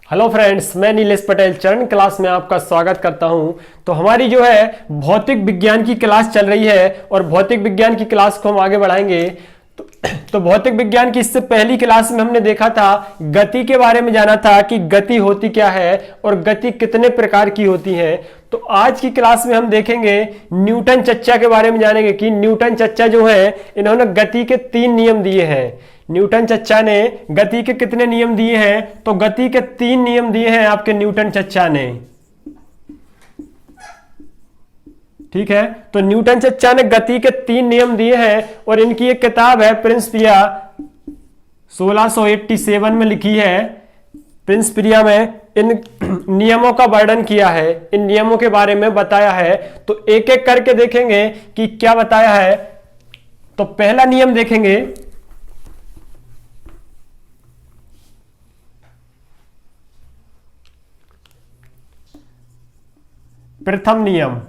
Hello friends, मैं नीलेश पटेल चरण class में आपका स्वागत करता हूं। तो हमारी जो है भौतिक विज्ञान की क्लास चल रही है और भौतिक विज्ञान की क्लास को हम आगे बढ़ाएंगे। तो भौतिक विज्ञान की इससे पहली क्लास में हमने देखा था, गति के बारे में जाना था कि गति होती क्या है और गति कितने प्रकार की होती है। तो आज की क्लास में हम देखेंगे न्यूटन चच्चा के बारे में, जानेंगे कि न्यूटन चच्चा जो है इन्होंने गति के 3 नियम दिए हैं। न्यूटन चच्चा ने गति के कितने नियम दिए हैं? तो गति के 3 नियम दिए हैं आपके न्यूटन चच्चा ने। ठीक है, तो न्यूटन चच्चा ने गति के 3 नियम दिए हैं और इनकी एक किताब है प्रिंसिपिया, 1687 में लिखी है। प्रिंसिपिया में इन नियमों का वर्णन किया है, इन नियमों के बारे में बताया है। तो एक एक करके देखेंगे कि क्या बताया है। तो पहला नियम देखेंगे, प्रथम नियम।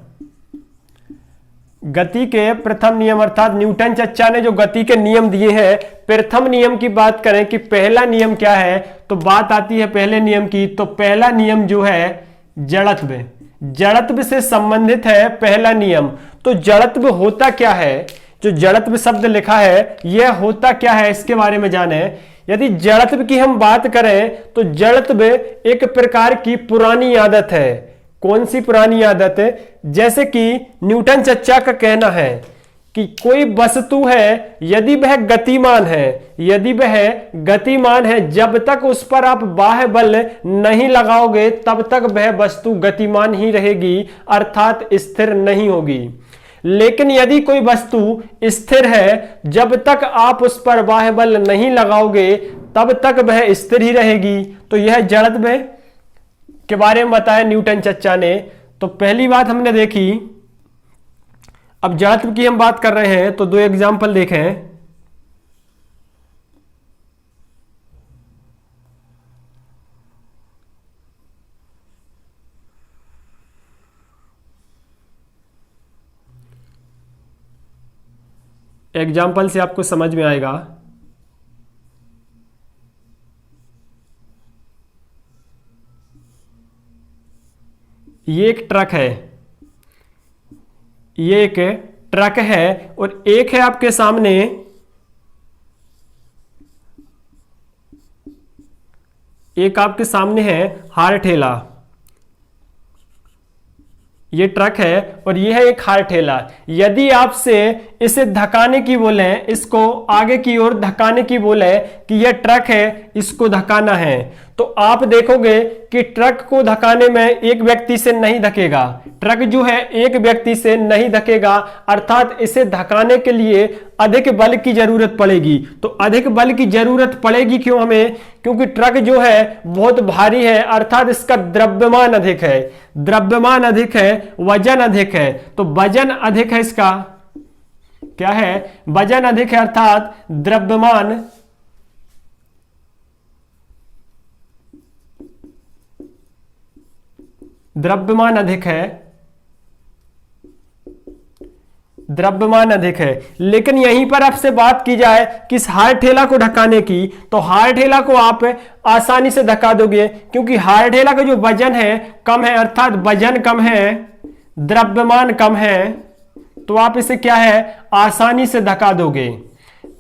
गति के प्रथम नियम अर्थात न्यूटन चच्चा ने जो गति के नियम दिए हैं, प्रथम नियम की बात करें कि पहला नियम क्या है, तो बात आती है पहले नियम की। तो पहला नियम जो है जड़त्व, जड़त्व से संबंधित है पहला नियम। तो जड़त्व होता क्या है? जो जड़त्व शब्द लिखा है यह होता क्या है, इसके बारे में जाने। यदि जड़त्व की हम बात करें तो जड़त्व एक प्रकार की पुरानी आदत है। कौन सी पुरानी आदत है? जैसे कि न्यूटन चच्चा का कहना है कि कोई वस्तु है, यदि वह गतिमान है, यदि वह गतिमान है, जब तक उस पर आप बाह्य बल नहीं लगाओगे तब तक वह वस्तु गतिमान ही रहेगी, अर्थात स्थिर नहीं होगी। लेकिन यदि कोई वस्तु स्थिर है, जब तक आप उस पर बाह्य बल नहीं लगाओगे तब तक वह स्थिर ही रहेगी। तो यह जड़त्व के बारे में बताया न्यूटन चच्चा ने। तो पहली बात हमने देखी। अब जड़त्व की हम बात कर रहे हैं तो 2 एग्जाम्पल देखें। एग्जाम्पल से आपको समझ में आएगा। ये एक ट्रक है, ये एक ट्रक है और एक है आपके सामने एक आपके सामने है हार ठेला। ये ट्रक है और ये है एक हार ठेला। यदि आपसे इसे धक्काने की बोले, इसको आगे की ओर धक्काने की बोले कि यह ट्रक है, इसको धक्काना है, तो आप देखोगे कि ट्रक को धक्काने में एक व्यक्ति से नहीं धकेगा। ट्रक जो है एक व्यक्ति से नहीं धकेगा, अर्थात इसे धक्काने के लिए अधिक बल की जरूरत पड़ेगी। तो अधिक बल की जरूरत पड़ेगी क्यों हमें? क्योंकि ट्रक जो है बहुत भारी है, अर्थात इसका द्रव्यमान अधिक है, द्रव्यमान अधिक है, वजन अधिक है। तो वजन अधिक है, इसका क्या है? वजन अधिक है, अर्थात द्रव्यमान द्रव्यमान अधिक है, द्रव्यमान अधिक है। लेकिन यहीं पर आपसे बात की जाए कि इस हार ठेला को ढकाने की, तो हार ठेला को आप आसानी से धक्का दोगे क्योंकि हार ठेला का जो वजन है कम है, अर्थात वजन कम है, द्रव्यमान कम है। तो आप इसे क्या है, आसानी से धक्का दोगे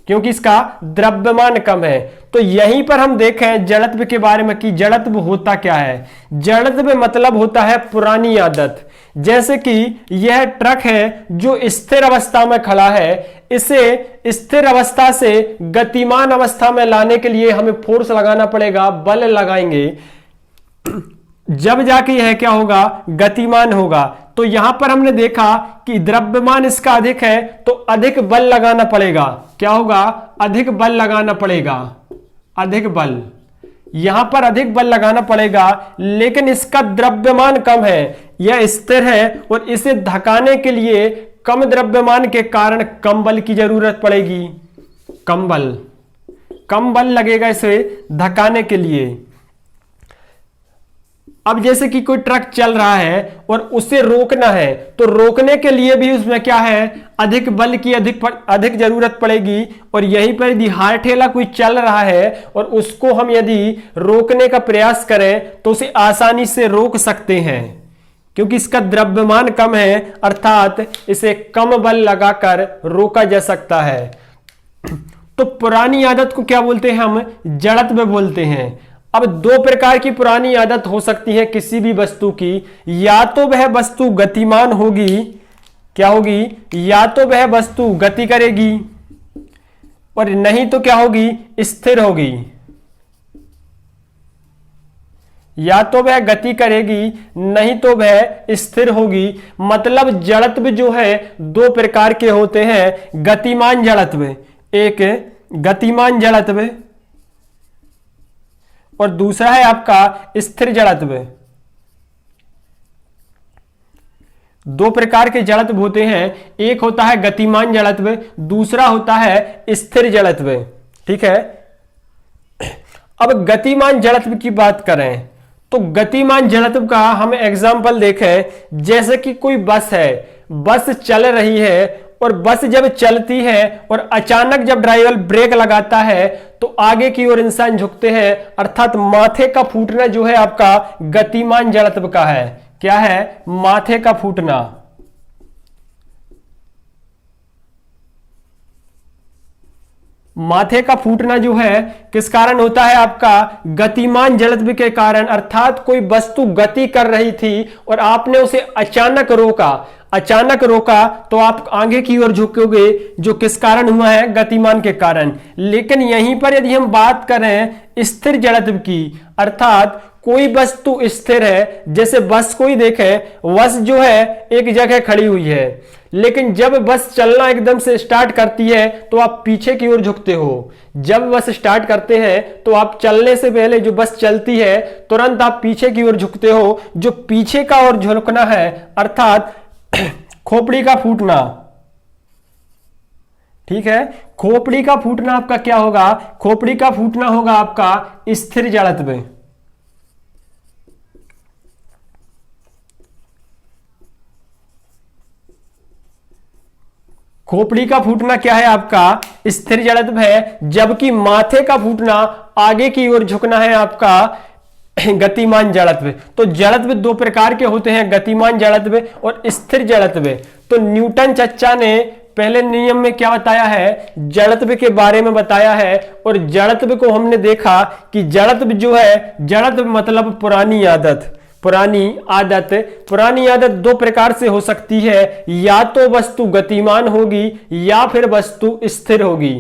क्योंकि इसका द्रव्यमान कम है। तो यहीं पर हम देखें जड़त्व के बारे में कि जड़त्व होता क्या है। जड़त्व मतलब होता है पुरानी आदत। जैसे कि यह ट्रक है जो स्थिर अवस्था में खड़ा है, इसे स्थिर अवस्था से गतिमान अवस्था में लाने के लिए हमें फोर्स लगाना पड़ेगा, बल लगाएंगे, जब जाके यह क्या होगा, गतिमान होगा। तो यहां पर हमने देखा कि द्रव्यमान इसका अधिक है तो अधिक बल लगाना पड़ेगा। क्या होगा? अधिक बल लगाना पड़ेगा, अधिक बल, यहां पर अधिक बल लगाना पड़ेगा। लेकिन इसका द्रव्यमान कम है, यह स्थिर है और इसे धकाने के लिए कम द्रव्यमान के कारण कम बल की जरूरत पड़ेगी। कम बल लगेगा इसे धकाने के लिए। अब जैसे कि कोई ट्रक चल रहा है और उसे रोकना है, तो रोकने के लिए भी उसमें क्या है, अधिक बल की अधिक जरूरत पड़ेगी। और यहीं पर यदि हार ठेला कोई चल रहा है और उसको हम यदि रोकने का प्रयास करें तो उसे आसानी से रोक सकते हैं, क्योंकि इसका द्रव्यमान कम है, अर्थात इसे कम बल लगाकर रोका जा सकता है। तो पुरानी आदत को क्या बोलते हैं, हम जड़त्व बोलते हैं। अब दो प्रकार की पुरानी आदत हो सकती है किसी भी वस्तु की, या तो वह वस्तु गतिमान होगी, क्या होगी, या तो वह वस्तु गति करेगी, और नहीं तो क्या होगी, स्थिर होगी। या तो वह गति करेगी, नहीं तो वह स्थिर होगी। मतलब जड़त्व जो है दो प्रकार के होते हैं, गतिमान जड़त्व, एक गतिमान जड़त्व और दूसरा है आपका स्थिर जड़त्व। दो प्रकार के जड़त्व होते हैं, एक होता है गतिमान जड़त्व, दूसरा होता है स्थिर जड़त्व। ठीक है। अब गतिमान जड़त्व की बात करें तो गतिमान जड़त्व का हम एग्जाम्पल देखें, जैसे कि कोई बस है, बस चल रही है और बस जब चलती है और अचानक जब ड्राइवर ब्रेक लगाता है तो आगे की ओर इंसान झुकते हैं, अर्थात माथे का फूटना जो है आपका गतिमान जड़त्व का है। क्या है, माथे का फूटना। माथे का फूटना जो है किस कारण होता है, आपका गतिमान जड़त्व के कारण। अर्थात कोई वस्तु गति कर रही थी और आपने उसे अचानक रोका, अचानक रोका तो आप आगे की ओर झुकोगे, जो किस कारण हुआ है, गतिमान के कारण। लेकिन यहीं पर यदि हम बात करें स्थिर जड़त्व की, अर्थात कोई वस्तु स्थिर है, जैसे बस को ही देखें, बस जो है एक जगह खड़ी हुई है, लेकिन जब बस चलना एकदम से स्टार्ट करती है तो आप पीछे की ओर झुकते हो। जब बस स्टार्ट करते हैं तो आप चलने से पहले जो बस चलती है तुरंत आप पीछे की ओर झुकते हो, जो पीछे का ओर झुकना है, अर्थात खोपड़ी का फूटना। ठीक है, खोपड़ी का फूटना आपका क्या होगा, खोपड़ी का फूटना होगा आपका स्थिर जड़त्व। खोपड़ी का फूटना क्या है, आपका स्थिर जड़त्व है, जबकि माथे का फूटना, आगे की ओर झुकना है आपका गतिमान जड़त्व। तो जड़त्व दो प्रकार के होते हैं, गतिमान जड़त्व और स्थिर जड़त्व। तो न्यूटन चचा ने पहले नियम में क्या बताया है, जड़त्व के बारे में बताया है। और जड़त्व को हमने देखा कि जड़त्व जो है, जड़त्व मतलब पुरानी आदत। पुरानी आदत, पुरानी आदत दो प्रकार से हो सकती है, या तो वस्तु गतिमान होगी या फिर वस्तु स्थिर होगी।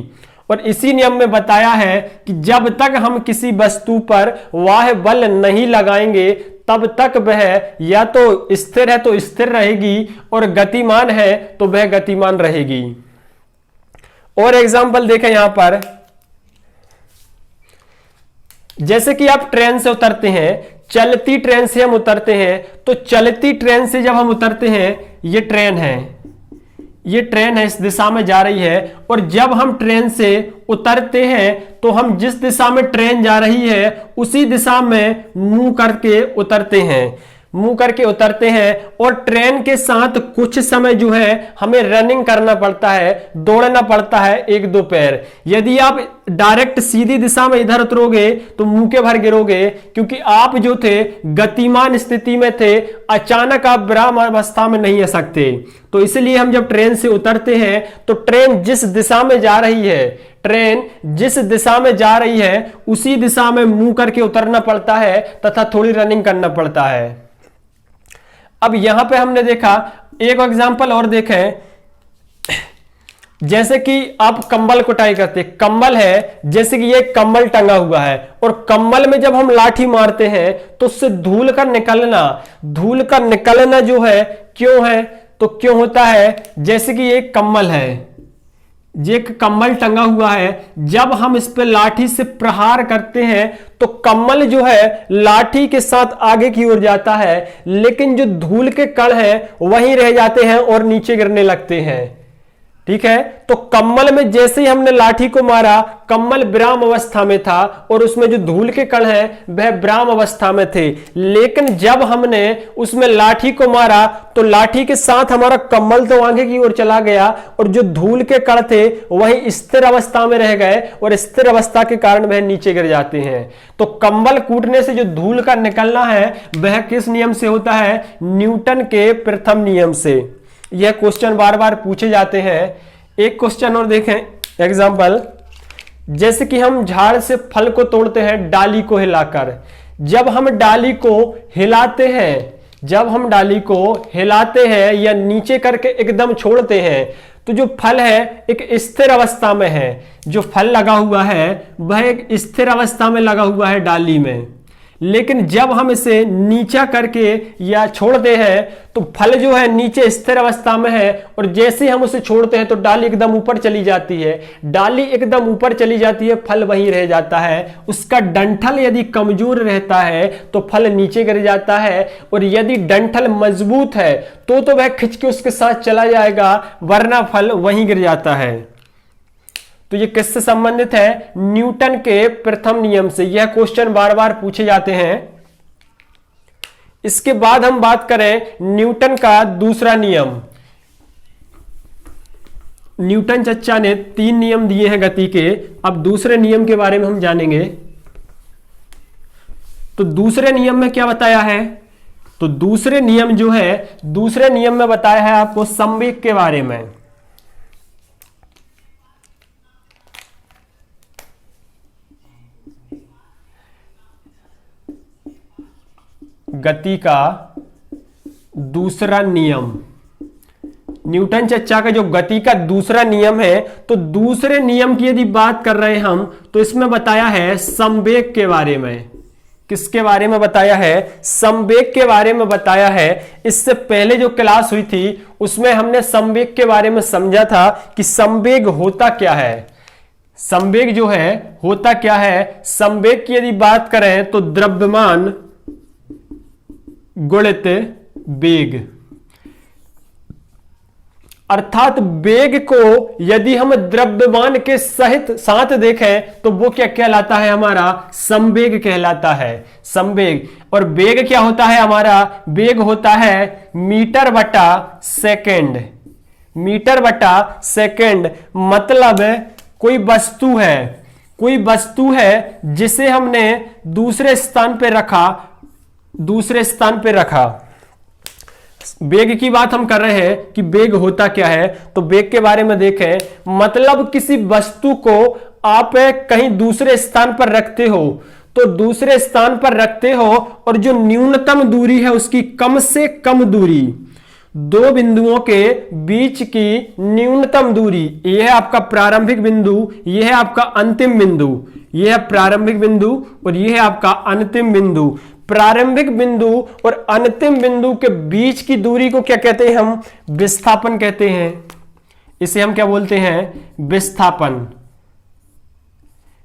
और इसी नियम में बताया है कि जब तक हम किसी वस्तु पर वाह बल नहीं लगाएंगे तब तक वह या तो स्थिर है तो स्थिर रहेगी और गतिमान है तो वह गतिमान रहेगी। और एग्जांपल देखें यहां पर, जैसे कि आप ट्रेन से उतरते हैं, चलती ट्रेन से हम उतरते हैं, तो चलती ट्रेन से जब हम उतरते हैं, ये ट्रेन है, ये ट्रेन है, इस दिशा में जा रही है। और जब हम ट्रेन से उतरते हैं तो हम जिस दिशा में ट्रेन जा रही है उसी दिशा में मुंह करके उतरते हैं, मुंह करके उतरते हैं। और ट्रेन के साथ कुछ समय जो है हमें रनिंग करना पड़ता है, दौड़ना पड़ता है एक दो पैर। यदि आप डायरेक्ट सीधी दिशा में इधर उतरोगे तो मुंह के भर गिरोगे, क्योंकि आप जो थे गतिमान स्थिति में थे, अचानक आप विराम अवस्था में नहीं आ सकते। तो इसलिए हम जब ट्रेन से उतरते हैं तो ट्रेन जिस दिशा में जा रही है, ट्रेन जिस दिशा में जा रही है उसी दिशा में मुंह करके उतरना पड़ता है तथा थोड़ी रनिंग करना पड़ता है। अब यहां पे हमने देखा, एक एग्जांपल और देखें, जैसे कि आप कंबल कुटाई करते, कंबल है, जैसे कि ये कंबल टंगा हुआ है और कंबल में जब हम लाठी मारते हैं तो उससे धूल का निकलना जो है क्यों है, तो क्यों होता है, जैसे कि एक कंबल है, ये एक कंबल टंगा हुआ है, जब हम इस पे लाठी से प्रहार करते हैं तो कंबल जो है लाठी के साथ आगे की ओर जाता है, लेकिन जो धूल के कण हैं वहीं रह जाते हैं और नीचे गिरने लगते हैं। ठीक है। तो कम्मल में जैसे ही हमने लाठी को मारा, कम्मल विराम अवस्था में था और उसमें जो धूल के कण हैं वह विराम अवस्था में थे। लेकिन जब हमने उसमें लाठी को मारा तो लाठी के साथ हमारा कम्मल तो आगे की ओर चला गया और जो धूल के कण थे वही स्थिर अवस्था में रह गए और स्थिर अवस्था के कारण वह नीचे गिर जाते हैं। तो कम्बल कूटने से जो धूल का निकलना है वह किस नियम से होता है? न्यूटन के प्रथम नियम से। यह क्वेश्चन बार बार पूछे जाते हैं। एक क्वेश्चन और देखें, एग्जांपल, जैसे कि हम झाड़ से फल को तोड़ते हैं डाली को हिलाकर। जब हम डाली को हिलाते हैं या नीचे करके एकदम छोड़ते हैं तो जो फल है एक स्थिर अवस्था में है। जो फल लगा हुआ है वह एक स्थिर अवस्था में लगा हुआ है डाली में। लेकिन जब हम इसे नीचा करके या छोड़ते हैं तो फल जो है नीचे स्थिर अवस्था में है और जैसे हम उसे छोड़ते हैं तो डाली एकदम ऊपर चली जाती है। डाली एकदम ऊपर चली जाती है, फल वहीं रह जाता है। उसका डंठल यदि कमजोर रहता है तो फल नीचे गिर जाता है और यदि डंठल मजबूत है तो वह खिंच के उसके साथ चला जाएगा, वरना फल वहीं गिर जाता है। तो ये किससे संबंधित है? न्यूटन के प्रथम नियम से। यह क्वेश्चन बार बार पूछे जाते हैं। इसके बाद हम बात करें न्यूटन का दूसरा नियम। न्यूटन चचा ने 3 नियम दिए हैं गति के। अब दूसरे नियम के बारे में हम जानेंगे। तो दूसरे नियम में क्या बताया है? तो दूसरे नियम जो है, दूसरे नियम में बताया है आपको संवेग के बारे में। गति का दूसरा नियम, न्यूटन चचा का जो गति का दूसरा नियम है, तो दूसरे नियम की यदि बात कर रहे हैं हम तो इसमें बताया है संवेग के बारे में। किसके बारे में बताया है? संवेग के बारे में बताया है। इससे पहले जो क्लास हुई थी उसमें हमने संवेग के बारे में समझा था कि संवेग होता क्या है। संवेग जो है होता क्या है? संवेग की यदि बात करें तो द्रव्यमान गुणित वेग, अर्थात वेग को यदि हम द्रव्यमान के साथ देखें तो वो क्या कहलाता है? हमारा संवेग कहलाता है। संवेग। और वेग क्या होता है हमारा? वेग होता है मीटर बटा सेकेंड। मीटर बटा सेकेंड मतलब कोई वस्तु है जिसे हमने दूसरे स्थान पे रखा। वेग की बात हम कर रहे हैं कि वेग होता क्या है। तो वेग के बारे में देखें, मतलब किसी वस्तु को आप कहीं दूसरे स्थान पर रखते हो, तो दूसरे स्थान पर रखते हो और जो न्यूनतम दूरी है उसकी कम से कम दूरी, 2 बिंदुओं के बीच की न्यूनतम दूरी, यह है आपका प्रारंभिक बिंदु, यह है आपका अंतिम बिंदु। यह है प्रारंभिक बिंदु और यह है आपका अंतिम बिंदु। प्रारंभिक बिंदु और अंतिम बिंदु के बीच की दूरी को क्या कहते हैं? हम विस्थापन कहते हैं। इसे हम क्या बोलते हैं?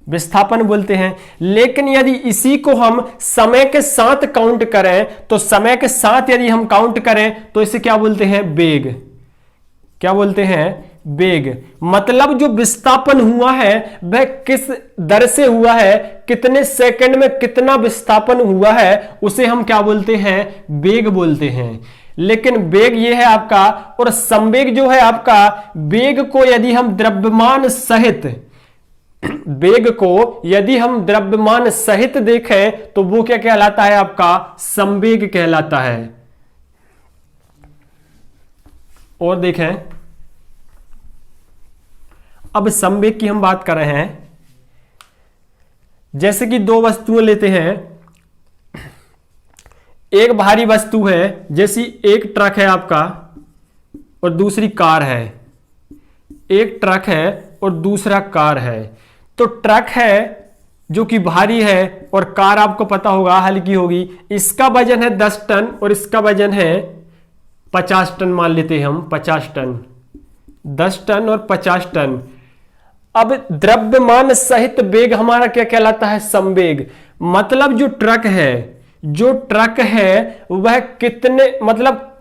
विस्थापन बोलते हैं। लेकिन यदि इसी को हम समय के साथ काउंट करें तो समय के साथ यदि हम काउंट करें तो इसे क्या बोलते हैं? वेग। क्या बोलते हैं? वेग। मतलब जो विस्थापन हुआ है वह किस दर से हुआ है, कितने सेकंड में कितना विस्थापन हुआ है, उसे हम क्या बोलते हैं? वेग बोलते हैं। लेकिन वेग ये है आपका, और संवेग जो है आपका, वेग को यदि हम द्रव्यमान सहित देखें तो वो क्या कहलाता है? आपका संवेग कहलाता है। और देखें, अब संवेग की हम बात कर रहे हैं। जैसे कि 2 वस्तुएं लेते हैं। एक भारी वस्तु है, जैसी एक ट्रक है आपका और दूसरी कार है। एक ट्रक है और दूसरा कार है। तो ट्रक है जो कि भारी है और कार आपको पता होगा हल्की होगी। इसका वजन है 10 टन और इसका वजन है 50 टन। मान लेते हैं हम 50 टन, 10 टन और 50 टन। अब द्रव्यमान सहित वेग हमारा क्या कहलाता है? संवेग। मतलब जो ट्रक है वह कितने, मतलब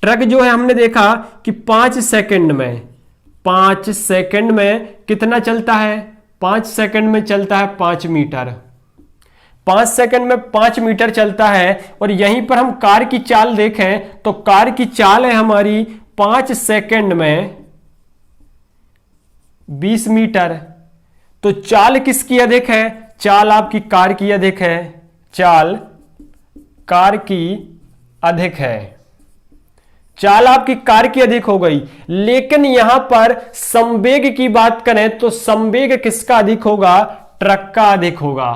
ट्रक जो है हमने देखा कि 5 सेकंड में 5 सेकंड में कितना चलता है? 5 सेकंड में चलता है 5 मीटर। 5 सेकंड में 5 मीटर चलता है। और यहीं पर हम कार की चाल देखें तो कार की चाल है हमारी 5 सेकंड में 20 मीटर। तो चाल किसकी अधिक है? चाल आपकी कार की अधिक है। चाल कार की अधिक है। चाल आपकी कार की अधिक हो गई। लेकिन यहां पर संवेग की बात करें तो संवेग किसका अधिक होगा? ट्रक का अधिक होगा।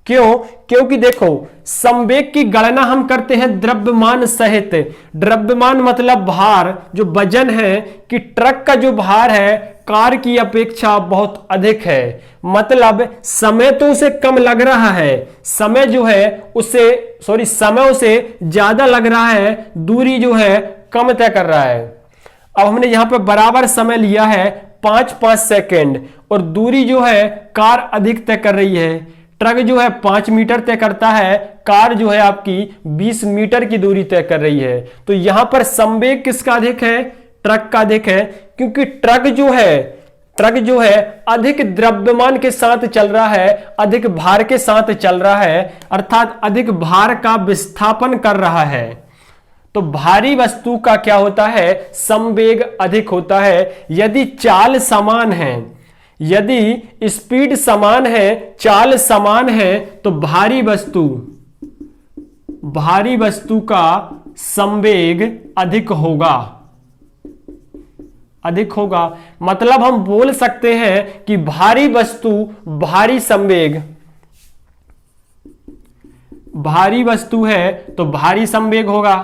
क्यों? क्योंकि देखो संवेग की गणना हम करते हैं द्रव्यमान सहित। द्रव्यमान मतलब भार, जो वजन है कि ट्रक का जो भार है कार की अपेक्षा बहुत अधिक है। मतलब समय तो उसे कम लग रहा है, समय जो है समय उसे ज्यादा लग रहा है, दूरी जो है कम तय कर रहा है। अब हमने यहां पर बराबर समय लिया है 5-5 सेकंड और दूरी जो है कार अधिक तय कर रही है। ट्रक जो है 5 मीटर तय करता है, कार जो है आपकी 20 मीटर की दूरी तय कर रही है। तो यहां पर संवेग किसका अधिक है? ट्रक का अधिक है। क्योंकि ट्रक जो है अधिक द्रव्यमान के साथ चल रहा है, अधिक भार के साथ चल रहा है, अर्थात अधिक भार का विस्थापन कर रहा है। तो भारी वस्तु का क्या होता है? संवेग अधिक होता है। यदि चाल समान है, यदि स्पीड समान है, चाल समान है, तो भारी वस्तु का संवेग अधिक होगा। मतलब हम बोल सकते हैं कि भारी वस्तु भारी वस्तु है तो भारी संवेग होगा।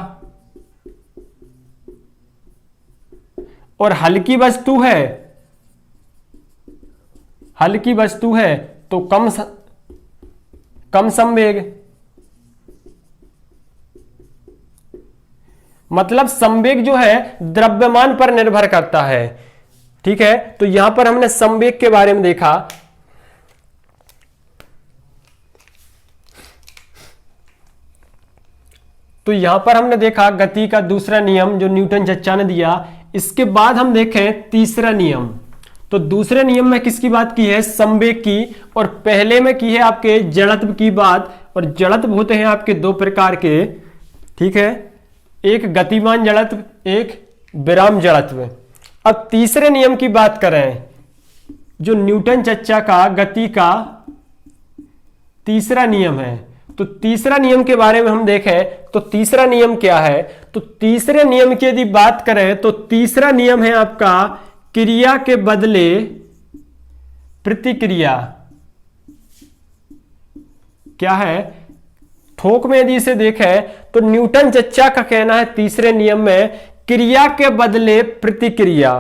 और हल्की वस्तु है तो कम संवेग। मतलब संवेग जो है द्रव्यमान पर निर्भर करता है। ठीक है, तो यहां पर हमने संवेग के बारे में देखा। तो यहां पर हमने देखा गति का दूसरा नियम जो न्यूटन चचा ने दिया। इसके बाद हम देखें तीसरा नियम। तो दूसरे नियम में किसकी बात की है? संवेग की। और पहले में की है आपके जड़त्व की बात। और जड़त्व होते हैं आपके दो प्रकार के। ठीक है, एक गतिमान जड़त्व, एक विराम जड़त्व। अब तीसरे नियम की बात करें जो न्यूटन चचा का गति का तीसरा नियम है। तो तीसरा नियम के बारे में हम देखें तो तीसरा नियम क्या है? तो तीसरे नियम की यदि बात करें तो तीसरा नियम है आपका क्रिया के बदले प्रतिक्रिया। क्या है? थोक में यदि इसे देखें तो न्यूटन चचा का कहना है तीसरे नियम में क्रिया के बदले प्रतिक्रिया।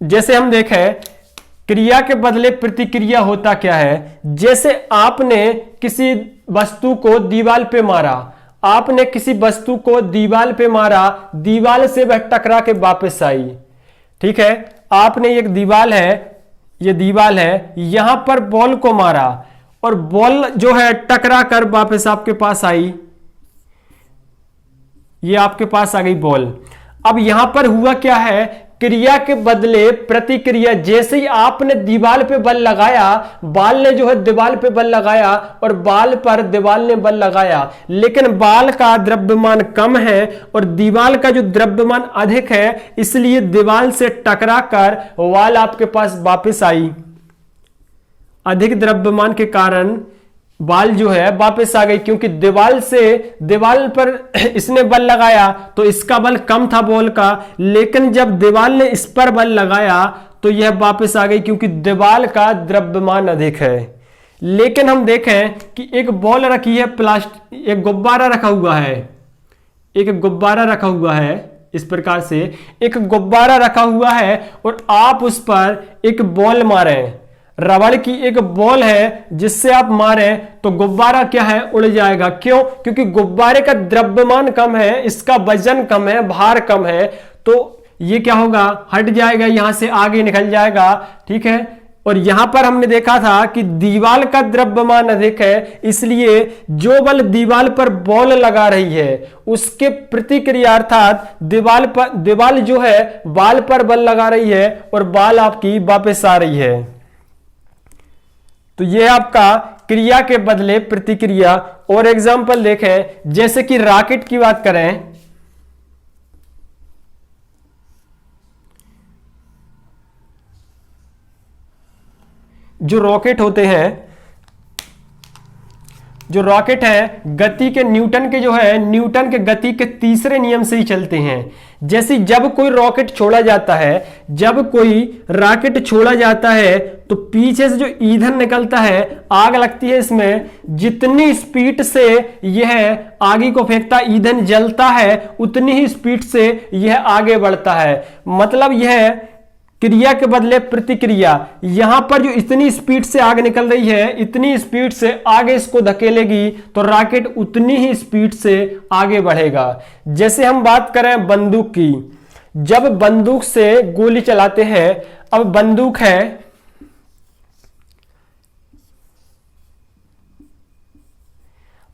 जैसे हम देखें क्रिया के बदले प्रतिक्रिया होता क्या है? जैसे आपने किसी वस्तु को दीवार पे मारा, दीवार से वह टकरा के वापस आई। ठीक है, आपने एक दीवार है, यहां पर बॉल को मारा और बॉल जो है टकरा कर वापस आपके पास आई। ये आपके पास आ गई बॉल। अब यहां पर हुआ क्या है? क्रिया के बदले प्रतिक्रिया। जैसे ही आपने दीवार पे बल लगाया, बाल ने जो है दीवार पे बल लगाया और बाल पर दीवार ने बल लगाया, लेकिन बाल का द्रव्यमान कम है और दीवार का जो द्रव्यमान अधिक है, इसलिए दीवार से टकरा कर बाल आपके पास वापस आई। अधिक द्रव्यमान के कारण बाल जो है वापस आ गई, क्योंकि दीवार पर इसने बल लगाया तो इसका बल कम था बॉल का, लेकिन जब दीवार ने इस पर बल लगाया तो यह वापस आ गई, क्योंकि दीवार का द्रव्यमान अधिक है। लेकिन हम देखें कि एक बॉल रखी है, प्लास्टिक, एक गुब्बारा रखा हुआ है, इस प्रकार से एक गुब्बारा रखा हुआ है और आप उस पर एक बॉल मारें, रबड़ की एक बॉल है जिससे आप मारें तो गुब्बारा क्या है? उड़ जाएगा। क्यों? क्योंकि गुब्बारे का द्रव्यमान कम है, इसका वजन कम है, भार कम है, तो ये क्या होगा? हट जाएगा, यहां से आगे निकल जाएगा। ठीक है, और यहां पर हमने देखा था कि दीवार का द्रव्यमान अधिक है, इसलिए जो बल दीवार पर बॉल लगा रही है उसके प्रतिक्रिया अर्थात दीवार जो है बॉल पर बल लगा रही है और बॉल आपकी वापस आ रही है। तो यह आपका क्रिया के बदले प्रतिक्रिया। और एग्जांपल देखें, जैसे कि रॉकेट की बात करें, जो रॉकेट होते हैं, जो रॉकेट है गति के न्यूटन के जो है न्यूटन के गति के तीसरे नियम से ही चलते हैं। जैसे जब कोई रॉकेट छोड़ा जाता है, जब कोई रॉकेट छोड़ा जाता है तो पीछे से जो ईंधन निकलता है, आग लगती है इसमें, जितनी स्पीड से यह आगे को फेंकता ईंधन जलता है उतनी ही स्पीड से यह आगे बढ़ता है। मतलब यह क्रिया के बदले प्रतिक्रिया। यहां पर जो इतनी स्पीड से आग निकल रही है, इतनी स्पीड से आगे इसको धकेलेगी तो रॉकेट उतनी ही स्पीड से आगे बढ़ेगा। जैसे हम बात करें बंदूक की, जब बंदूक से गोली चलाते हैं, अब बंदूक है,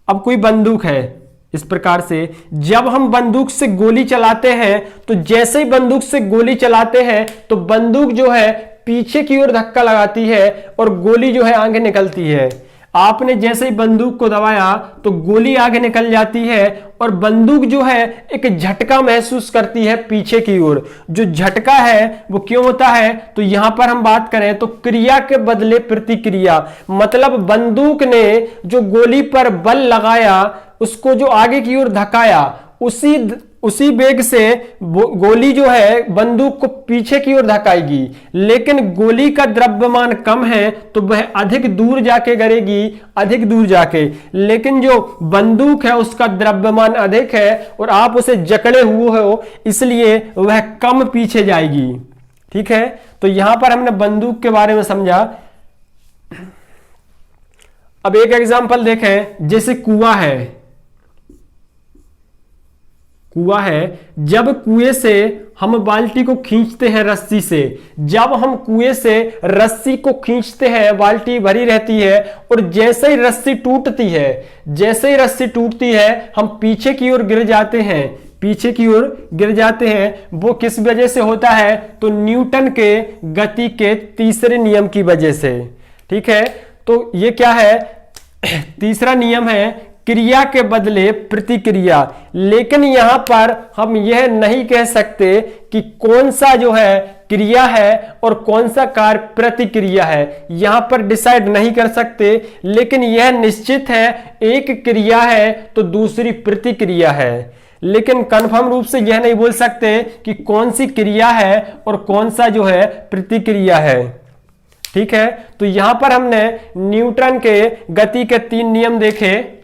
अब कोई बंदूक है, इस प्रकार से जब हम बंदूक से गोली चलाते हैं तो जैसे ही बंदूक से गोली चलाते हैं तो बंदूक जो है पीछे की ओर धक्का लगाती है और गोली जो है आगे निकलती है। आपने जैसे ही बंदूक को दबाया तो गोली आगे निकल जाती है और बंदूक जो है एक झटका महसूस करती है पीछे की ओर। जो झटका है वो क्यों होता है, तो यहां पर हम बात करें तो क्रिया के बदले प्रतिक्रिया। मतलब बंदूक ने जो गोली पर बल लगाया, उसको जो आगे की ओर धकाया, उसी वेग से गोली जो है बंदूक को पीछे की ओर धकाएगी। लेकिन गोली का द्रव्यमान कम है तो वह अधिक दूर जाके गिरेगी, अधिक दूर जाके। लेकिन जो बंदूक है उसका द्रव्यमान अधिक है और आप उसे जकड़े हुए हो, इसलिए वह कम पीछे जाएगी। ठीक है, तो यहां पर हमने बंदूक के बारे में समझा। अब एक एग्जांपल देखें, जैसे कुआं है, कुआं है, जब कुएं से हम बाल्टी को खींचते हैं रस्सी से, जब हम कुएं से रस्सी को खींचते हैं, बाल्टी भरी रहती है और जैसे ही रस्सी टूटती है, जैसे ही रस्सी टूटती है हम पीछे की ओर गिर जाते हैं, पीछे की ओर गिर जाते हैं। वो किस वजह से होता है, तो न्यूटन के गति के तीसरे नियम की वजह से। ठीक है, तो ये क्या है, तीसरा नियम है क्रिया के बदले प्रतिक्रिया। लेकिन यहां पर हम यह नहीं कह सकते कि कौन सा जो है क्रिया है और कौन सा कार्य प्रतिक्रिया है, यहां पर डिसाइड नहीं कर सकते। लेकिन यह निश्चित है, एक क्रिया है तो दूसरी प्रतिक्रिया है। लेकिन कन्फर्म रूप से यह नहीं बोल सकते कि कौन सी क्रिया है और कौन सा जो है प्रतिक्रिया है। ठीक है, तो यहां पर हमने न्यूटन के गति के 3 नियम देखे।